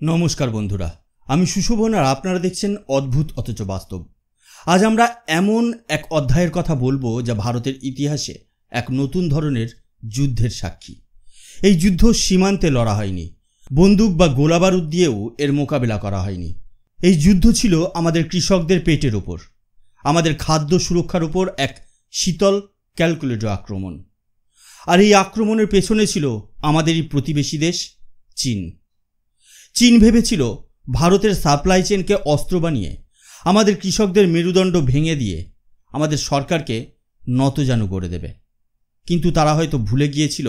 নমস্কার বন্ধুরা, আমি সুশোভন আর আপনারা দেখছেন অদ্ভুত অথচ বাস্তব। আজ আমরা এমন এক অধ্যায়ের কথা বলবো যা ভারতের ইতিহাসে এক নতুন ধরনের যুদ্ধের সাক্ষী। এই যুদ্ধ সীমান্তে লড়া হয়নি, বন্দুক বা গোলাবারুদ দিয়েও এর মোকাবিলা করা হয়নি। এই যুদ্ধ ছিল আমাদের কৃষকদের পেটের ওপর, আমাদের খাদ্য সুরক্ষার উপর এক শীতল ক্যালকুলেটর আক্রমণ। আর এই আক্রমণের পেছনে ছিল আমাদেরই প্রতিবেশী দেশ চীন। চীন ভেবেছিল ভারতের সাপ্লাই চেনকে অস্ত্র বানিয়ে আমাদের কৃষকদের মেরুদণ্ড ভেঙে দিয়ে আমাদের সরকারকে নতজানু করে দেবে। কিন্তু তারা হয়তো ভুলে গিয়েছিল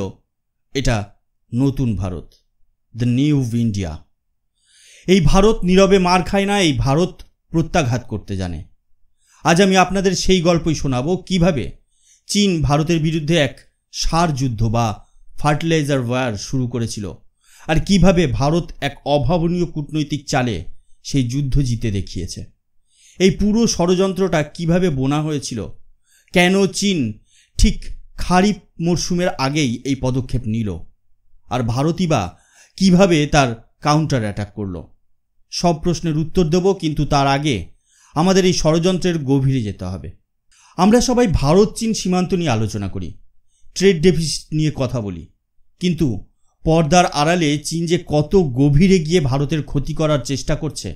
এটা নতুন ভারত, দ্য নিউ ইন্ডিয়া। এই ভারত নীরবে মার খায় না, এই ভারত প্রত্যাঘাত করতে জানে। আজ আমি আপনাদের সেই গল্পই শোনাব, কিভাবে চীন ভারতের বিরুদ্ধে এক সার যুদ্ধ বা ফার্টিলাইজার ওয়ার শুরু করেছিল, আর কিভাবে ভারত এক অভাবনীয় কূটনৈতিক চালে সেই যুদ্ধ জিতে দেখিয়েছে। এই পুরো ষড়যন্ত্রটা কিভাবে বোনা হয়েছিল, কেন চীন ঠিক খারিফ মরশুমের আগেই এই পদক্ষেপ নিল, আর ভারতই বা কিভাবে তার কাউন্টার অ্যাটাক করল, সব প্রশ্নের উত্তর দেব। কিন্তু তার আগে আমাদের এই ষড়যন্ত্রের গভীরে যেতে হবে। আমরা সবাই ভারত চীন সীমান্ত নিয়ে আলোচনা করি, ট্রেড ডেফিসিট নিয়ে কথা বলি, কিন্তু পর্দার আড়ালে চীন যে কত গভীরে গিয়ে ভারতের ক্ষতি করার চেষ্টা করছে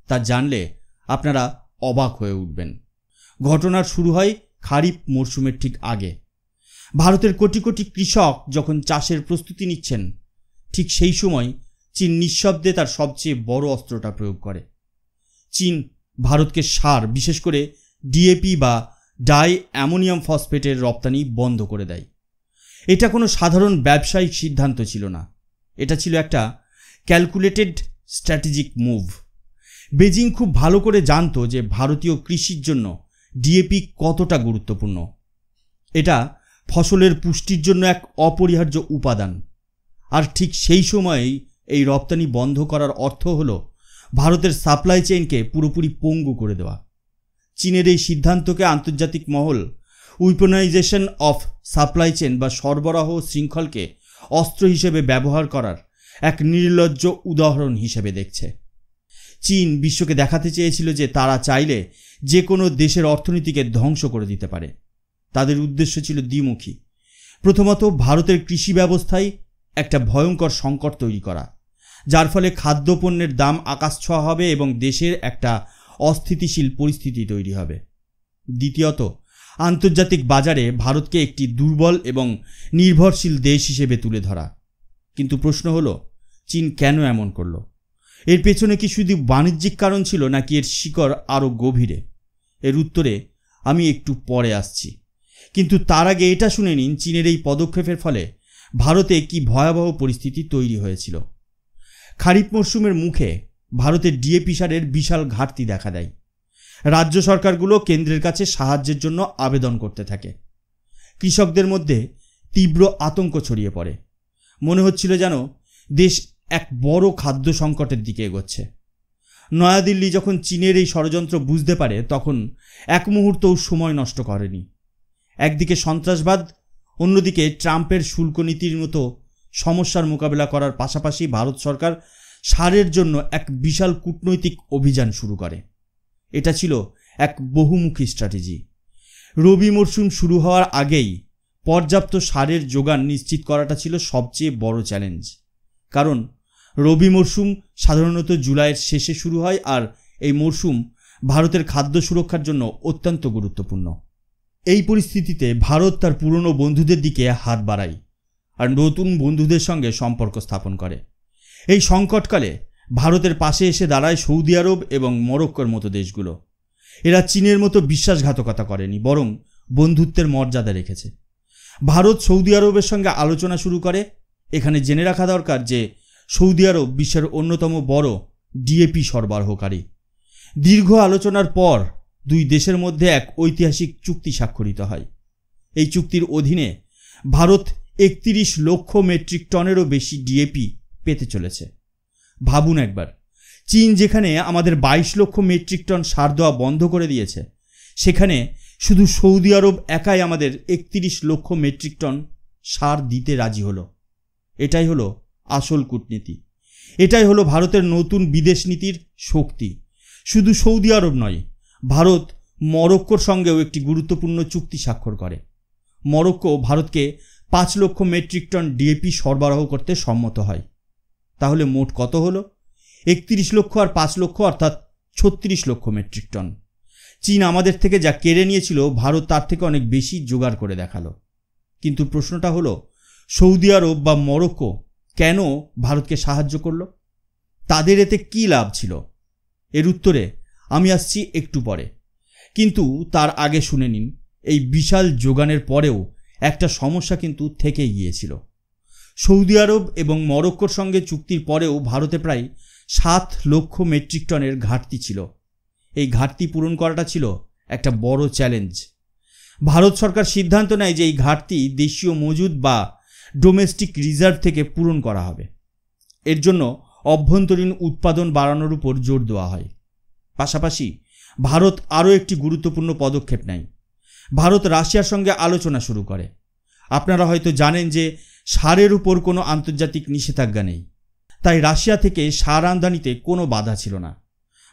তা জানলে আপনারা অবাক হয়ে উঠবেন। ঘটনার শুরু হয় খারিফ মরশুমের ঠিক আগে। ভারতের কোটি কোটি কৃষক যখন চাষের প্রস্তুতি নিচ্ছেন, ঠিক সেই সময় চীন নিঃশব্দে তার সবচেয়ে বড় অস্ত্রটা প্রয়োগ করে। চীন ভারতকে সার, বিশেষ করে ডিএপি বা ডাই অ্যামোনিয়াম ফসফেটের রপ্তানি বন্ধ করে দেয়। এটা কোনো সাধারণ ব্যবসায়িক সিদ্ধান্ত ছিল না, এটা ছিল একটা ক্যালকুলেটেড স্ট্র্যাটেজিক মুভ। বেজিং খুব ভালো করে জানতো যে ভারতীয় কৃষির জন্য ডিএপি কতটা গুরুত্বপূর্ণ। এটা ফসলের পুষ্টির জন্য এক অপরিহার্য উপাদান। আর ঠিক সেই সময়েই এই রপ্তানি বন্ধ করার অর্থ হলো ভারতের সাপ্লাই চেইনকে পুরোপুরি পঙ্গু করে দেওয়া। চীনের এই সিদ্ধান্তকে আন্তর্জাতিক মহল উইপনাইজেশন অফ সাপ্লাই চেন বা সরবরাহ শৃঙ্খলকে অস্ত্র হিসেবে ব্যবহার করার এক নির্লজ্জ উদাহরণ হিসেবে দেখছে। চীন বিশ্বকে দেখাতে চেয়েছিল যে তারা চাইলে যে কোনো দেশের অর্থনীতিকে ধ্বংস করে দিতে পারে। তাদের উদ্দেশ্য ছিল দ্বিমুখী। প্রথমত, ভারতের কৃষি ব্যবস্থায় একটা ভয়ঙ্কর সংকট তৈরি করা, যার ফলে খাদ্যপণ্যের দাম আকাশছোঁয়া হবে এবং দেশের একটা অস্থিতিশীল পরিস্থিতি তৈরি হবে। দ্বিতীয়ত, আন্তর্জাতিক বাজারে ভারতকে একটি দুর্বল এবং নির্ভরশীল দেশ হিসেবে তুলে ধরা। কিন্তু প্রশ্ন হলো, চীন কেন এমন করল? এর পেছনে কি শুধু বাণিজ্যিক কারণ ছিল, নাকি এর শিকড় আরও গভীরে? এর উত্তরে আমি একটু পরে আসছি, কিন্তু তার আগে এটা শুনে নিন চীনের এই পদক্ষেপের ফলে ভারতে কি ভয়াবহ পরিস্থিতি তৈরি হয়েছিল। খারিফ মরশুমের মুখে ভারতের ডিএপি সারের বিশাল ঘাটতি দেখা দেয়। রাজ্য সরকারগুলো কেন্দ্রের কাছে সাহায্যের জন্য আবেদন করতে থাকে। কৃষকদের মধ্যে তীব্র আতঙ্ক ছড়িয়ে পড়ে। মনে হচ্ছিল যেন দেশ এক বড় খাদ্য সংকটের দিকে এগোচ্ছে। নয়াদিল্লি যখন চীনের এই ষড়যন্ত্র বুঝতে পারে, তখন এক মুহূর্তও সময় নষ্ট করেনি। একদিকে সন্ত্রাসবাদ, অন্যদিকে ট্রাম্পের শুল্ক নীতির মতো সমস্যার মোকাবেলা করার পাশাপাশি ভারত সরকার সারের জন্য এক বিশাল কূটনৈতিক অভিযান শুরু করে। এটা ছিল এক বহুমুখী স্ট্র্যাটেজি। রবি মরশুম শুরু হওয়ার আগেই পর্যাপ্ত সারের যোগান নিশ্চিত করাটা ছিল সবচেয়ে বড় চ্যালেঞ্জ। কারণ রবি মরশুম সাধারণত জুলাইয়ের শেষে শুরু হয়, আর এই মরশুম ভারতের খাদ্য সুরক্ষার জন্য অত্যন্ত গুরুত্বপূর্ণ। এই পরিস্থিতিতে ভারত তার পুরনো বন্ধুদের দিকে হাত বাড়ায় আর নতুন বন্ধুদের সঙ্গে সম্পর্ক স্থাপন করে। এই সংকটকালে ভারতের পাশে এসে দাঁড়ায় সৌদি আরব এবং মরক্কোর মতো দেশগুলো। এরা চীনের মতো বিশ্বাসঘাতকতা করেনি, বরং বন্ধুত্বের মর্যাদা রেখেছে। ভারত সৌদি আরবের সঙ্গে আলোচনা শুরু করে। এখানে জেনে রাখা দরকার যে সৌদি আরব বিশ্বের অন্যতম বড় ডিএপি সরবরাহকারী। দীর্ঘ আলোচনার পর দুই দেশের মধ্যে এক ঐতিহাসিক চুক্তি স্বাক্ষরিত হয়। এই চুক্তির অধীনে ভারত 31 লক্ষ মেট্রিক টনেরও বেশি ডিএপি পেতে চলেছে। ভাবুন একবার, চীন যেখানে আমাদের 22 লক্ষ মেট্রিক টন সার দেওয়া বন্ধ করে দিয়েছে, সেখানে শুধু সৌদি আরব একাই আমাদের 31 লক্ষ মেট্রিক টন সার দিতে রাজি হলো। এটাই হলো আসল কূটনীতি। এটাই হলো ভারতের নতুন বিদেশ নীতির শক্তি। শুধু সৌদি আরব নয়, ভারত মরক্কোর সঙ্গেও একটি গুরুত্বপূর্ণ চুক্তি স্বাক্ষর করে। মরক্কো ভারতকে 5 লক্ষ মেট্রিক টন ডিএপি সরবরাহ করতে সম্মত হয়। তাহলে মোট কত হলো? 31 লক্ষ আর 5 লক্ষ অর্থাৎ 36 লক্ষ মেট্রিক টন। চীন আমাদের থেকে যা কেড়ে নিয়েছিল, ভারত তার থেকে অনেক বেশি জোগাড় করে দেখালো। কিন্তু প্রশ্নটা হলো, সৌদি আরব বা মরক্কো কেন ভারতকে সাহায্য করল? তাদের এতে কী লাভ ছিল? এর উত্তরে আমি আসছি একটু পরে। কিন্তু তার আগে শুনে নিন, এই বিশাল যোগানের পরেও একটা সমস্যা কিন্তু থেকেই গিয়েছিল। সৌদি আরব এবং মরক্কোর সঙ্গে চুক্তির পরেও ভারতে প্রায় 7 লক্ষ মেট্রিক টনের ঘাটতি ছিল। এই ঘাটতি পূরণ করাটা ছিল একটা বড় চ্যালেঞ্জ। ভারত সরকার সিদ্ধান্ত নেয় যে এই ঘাটতি দেশীয় মজুদ বা ডোমেস্টিক রিজার্ভ থেকে পূরণ করা হবে। এর জন্য অভ্যন্তরীণ উৎপাদন বাড়ানোর উপর জোর দেওয়া হয়। পাশাপাশি ভারত আরও একটি গুরুত্বপূর্ণ পদক্ষেপ নেয়। ভারত রাশিয়ার সঙ্গে আলোচনা শুরু করে। আপনারা হয়তো জানেন যে সারের উপর কোনো আন্তর্জাতিক নিষেধাজ্ঞা নেই, তাই রাশিয়া থেকে সার আমদানিতে কোনো বাধা ছিল না।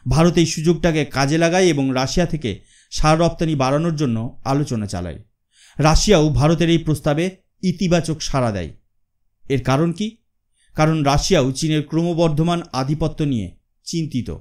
ভারত এই সুযোগটাকে কাজে লাগায় এবং রাশিয়া থেকে সার রপ্তানি বাড়ানোর জন্য আলোচনা চালায়। রাশিয়াও ভারতের এই প্রস্তাবে ইতিবাচক সাড়া দেয়। এর কারণ কি? কারণ রাশিয়াও চীনের ক্রমবর্ধমান আধিপত্য নিয়ে চিন্তিত।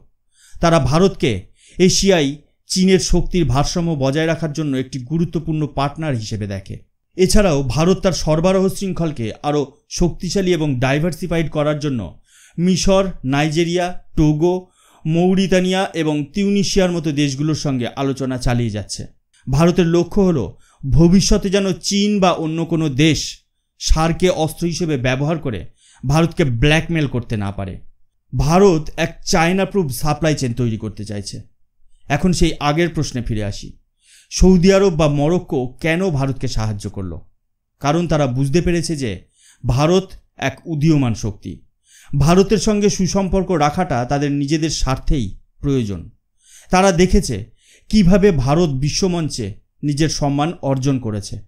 তারা ভারতকে এশিয়ায় চীনের শক্তির ভারসাম্য বজায় রাখার জন্য একটি গুরুত্বপূর্ণ পার্টনার হিসেবে দেখে। এছাড়াও ভারত তার সরবরাহ শৃঙ্খলকে আরও শক্তিশালী এবং ডাইভার্সিফাইড করার জন্য মিশর, নাইজেরিয়া, টোগো, মৌরিতানিয়া এবং তিউনিশিয়ার মতো দেশগুলোর সঙ্গে আলোচনা চালিয়ে যাচ্ছে। ভারতের লক্ষ্য হল ভবিষ্যতে যেন চীন বা অন্য কোনো দেশ সারকে অস্ত্র হিসেবে ব্যবহার করে ভারতকে ব্ল্যাকমেল করতে না পারে। ভারত এক চায়না প্রুফ সাপ্লাই চেন তৈরি করতে চাইছে। এখন সেই আগের প্রশ্নে ফিরে আসি, সৌদি আরব বা মরক্কো কেন ভারতকে সাহায্য করল? কারণ তারা বুঝতে পেরেছে যে ভারত এক উদীয়মান শক্তি। ভারতের সঙ্গে সুসম্পর্ক রাখাটা তাদের নিজেদের স্বার্থেই প্রয়োজন। তারা দেখেছে কিভাবে ভারত বিশ্বমঞ্চে নিজের সম্মান অর্জন করেছে।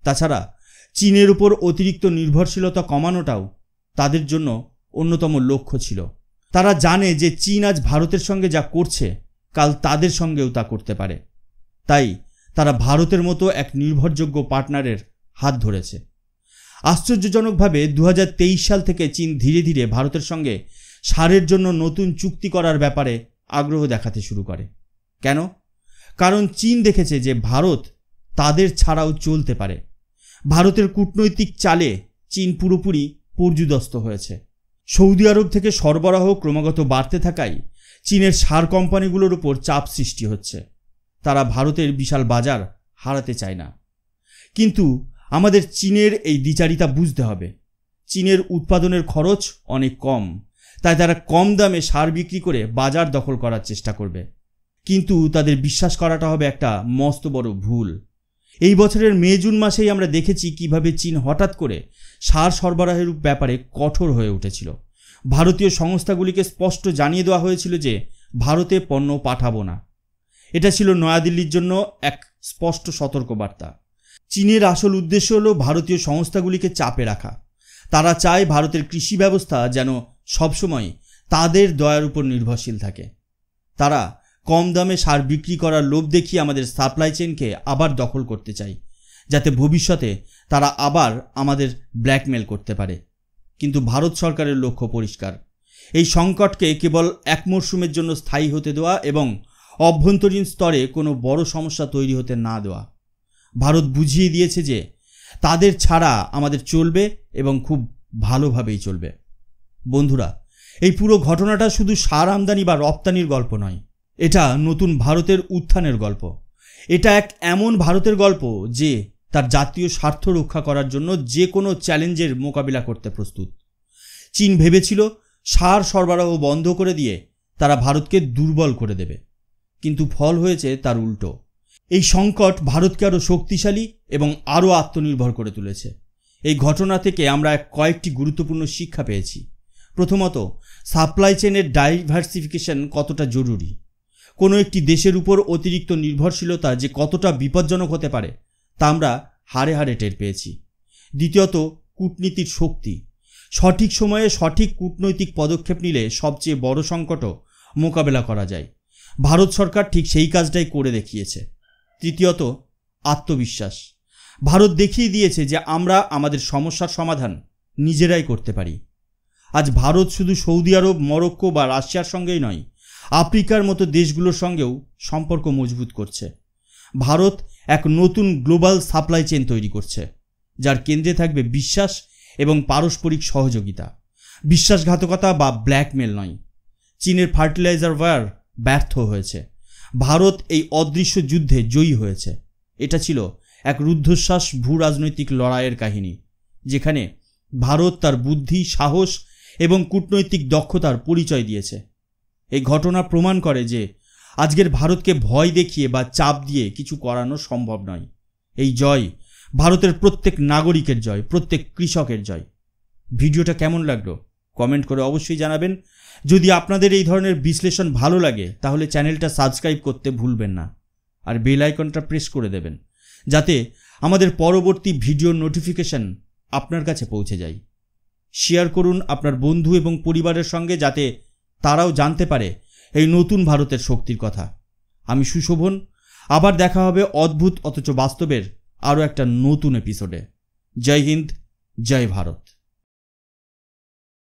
তাছাড়া চীনের উপর অতিরিক্ত নির্ভরশীলতা কমানোটাও তাদের জন্য অন্যতম লক্ষ্য ছিল। তারা জানে যে চীন আজ ভারতের সঙ্গে যা করছে, কাল তাদের সঙ্গেও তা করতে পারে। তাই তারা ভারতের মতো এক নির্ভরযোগ্য পার্টনারের হাত ধরেছে। আশ্চর্যজনকভাবে 2023 সাল থেকে চীন ধীরে ধীরে ভারতের সঙ্গে সারের জন্য নতুন চুক্তি করার ব্যাপারে আগ্রহ দেখাতে শুরু করে। কেন? কারণ চীন দেখেছে যে ভারত তাদের ছাড়াও চলতে পারে। ভারতের কূটনৈতিক চালে চীন পুরোপুরি পর্যুদস্ত হয়েছে। সৌদি আরব থেকে সরবরাহ ক্রমাগত বাড়তে থাকায় চীনের সার কোম্পানিগুলোর উপর চাপ সৃষ্টি হচ্ছে। তারা ভারতের বিশাল বাজার হারাতে চায় না। কিন্তু আমাদের চীনের এই দ্বিচারিতা বুঝতে হবে। চীনের উৎপাদনের খরচ অনেক কম, তাই তারা কম দামে সার বিক্রি করে বাজার দখল করার চেষ্টা করবে। কিন্তু তাদের বিশ্বাস করাটা হবে একটা মস্ত বড় ভুল। এই বছরের মে-জুন মাসেই আমরা দেখেছি কিভাবে চীন হঠাৎ করে সার সরবরাহের ব্যাপারে কঠোর হয়ে উঠেছিল। ভারতীয় সংস্থাগুলিকে স্পষ্ট জানিয়ে দেওয়া হয়েছিল যে ভারতে পণ্য পাঠাবো না। এটা ছিল নয়াদিল্লির জন্য এক স্পষ্ট সতর্কবার্তা। চীনের আসল উদ্দেশ্য হল ভারতীয় সংস্থাগুলিকে চাপে রাখা। তারা চায় ভারতের কৃষি ব্যবস্থা যেন সবসময় তাদের দয়ার উপর নির্ভরশীল থাকে। তারা কম দামে সার বিক্রি করার লোভ দেখিয়ে আমাদের সাপ্লাই চেইনকে আবার দখল করতে চায়, যাতে ভবিষ্যতে তারা আবার আমাদের ব্ল্যাকমেল করতে পারে। কিন্তু ভারত সরকারের লক্ষ্য পরিষ্কার, এই সংকটকে কেবল এক মরশুমের জন্য স্থায়ী হতে দেওয়া এবং অভ্যন্তরীণ স্তরে কোনো বড় সমস্যা তৈরি হতে না দেওয়া। ভারত বুঝিয়ে দিয়েছে যে তাদের ছাড়া আমাদের চলবে এবং খুব ভালোভাবেই চলবে। বন্ধুরা, এই পুরো ঘটনাটা শুধু সার আমদানি বা রপ্তানির গল্প নয়, এটা নতুন ভারতের উত্থানের গল্প। এটা এক এমন ভারতের গল্প যে তার জাতীয় স্বার্থ রক্ষা করার জন্য যে কোনো চ্যালেঞ্জের মোকাবিলা করতে প্রস্তুত। চীন ভেবেছিল সার সরবরাহ বন্ধ করে দিয়ে তারা ভারতকে দুর্বল করে দেবে, কিন্তু ফল হয়েছে তার উল্টো। এই সংকট ভারতকে আরও শক্তিশালী এবং আরও আত্মনির্ভর করে তুলেছে। এই ঘটনা থেকে আমরা কয়েকটি গুরুত্বপূর্ণ শিক্ষা পেয়েছি। প্রথমত, সাপ্লাই চেনের ডাইভার্সিফিকেশন কতটা জরুরি। কোনো একটি দেশের উপর অতিরিক্ত নির্ভরশীলতা যে কতটা বিপজ্জনক হতে পারে তা আমরা হাড়ে হাড়ে টের পেয়েছি। দ্বিতীয়ত, কূটনীতির শক্তি। সঠিক সময়ে সঠিক কূটনৈতিক পদক্ষেপ নিলে সবচেয়ে বড় সংকটও মোকাবেলা করা যায়। ভারত সরকার ঠিক সেই কাজটাই করে দেখিয়েছে। তৃতীয়ত, আত্মবিশ্বাস। ভারত দেখিয়ে দিয়েছে যে আমরা আমাদের সমস্যার সমাধান নিজেরাই করতে পারি। আজ ভারত শুধু সৌদি আরব, মরক্কো বা রাশিয়ার সঙ্গেই নয়, আফ্রিকার মতো দেশগুলোর সঙ্গেও সম্পর্ক মজবুত করছে। ভারত এক নতুন গ্লোবাল সাপ্লাই চেইন তৈরি করছে, যার কেন্দ্রে থাকবে বিশ্বাস এবং পারস্পরিক সহযোগিতা। বিশ্বাসঘাতকতা বা ব্ল্যাকমেল নয়। চীনের ফার্টিলাইজার ওয়ার ব্যর্থ হয়েছে, ভারত এই অদৃশ্য যুদ্ধে জয়ী হয়েছে। এটা ছিল এক রুদ্ধশ্বাস ভূ রাজনৈতিক লড়াইয়ের কাহিনী, যেখানে ভারত তার বুদ্ধি, সাহস এবং কূটনৈতিক দক্ষতার পরিচয় দিয়েছে। এই ঘটনা প্রমাণ করে যে আজকের ভারতকে ভয় দেখিয়ে বা চাপ দিয়ে কিছু করানো সম্ভব নয়। এই জয় ভারতের প্রত্যেক নাগরিকের জয়, প্রত্যেক কৃষকের জয়। ভিডিওটা কেমন লাগলো কমেন্ট করে অবশ্যই জানাবেন। যদি আপনাদের এই ধরনের বিশ্লেষণ ভালো লাগে তাহলে চ্যানেলটা সাবস্ক্রাইব করতে ভুলবেন না, আর বেল আইকনটা প্রেস করে দেবেন, যাতে আমাদের পরবর্তী ভিডিওর নোটিফিকেশন আপনার কাছে পৌঁছে যায়। শেয়ার করুন আপনার বন্ধু এবং পরিবারের সঙ্গে, যাতে তারাও জানতে পারে এই নতুন ভারতের শক্তির কথা। আমি সুশোভন, আবার দেখা হবে অদ্ভুত অথচ বাস্তবের আরও একটা নতুন এপিসোডে। জয় হিন্দ, জয় ভারত।